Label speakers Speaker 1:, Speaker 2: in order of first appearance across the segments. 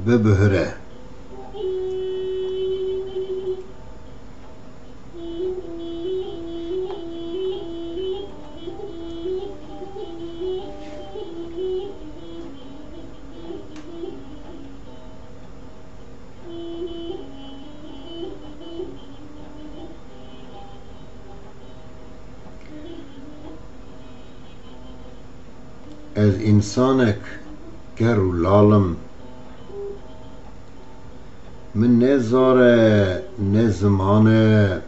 Speaker 1: Bibuhure. از انسانك گرو لالم من نزاره نزمانه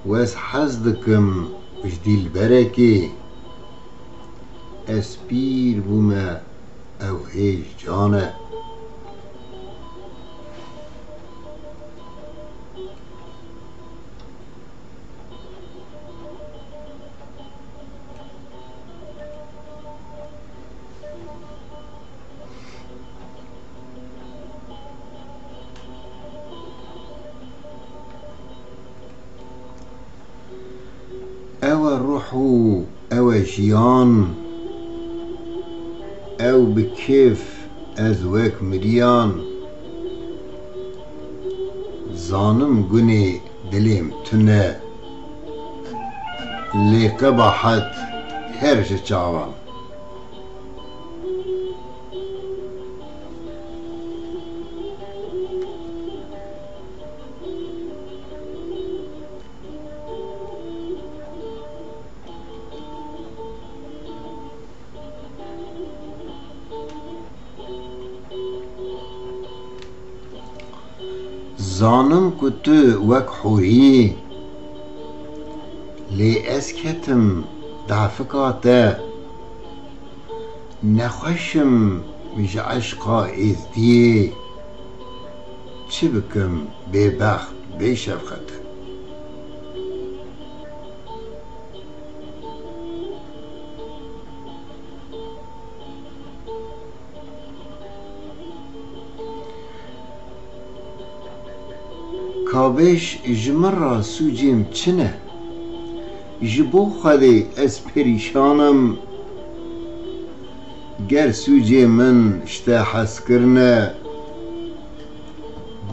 Speaker 1: و از حزدكم جديل بركي اسبير بوما او هيج جانه او روحو او جيان او بكيف ازوك مريان زانم گني دليم تنه لقبحت هرش چاوام زانم که تو وک حوری لی اسکتم دعفکاته نخوشم میش عشقا ازدیه چه بکم بی بخت بی شفقته کابش جمرا سوجیم چنه جبو خالی از پریشانم گر سوجی من شتا حس کرنه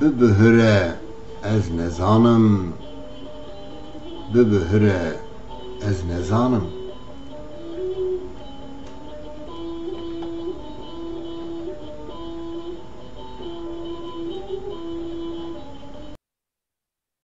Speaker 1: ببهره از نزانم ببهره از نزانم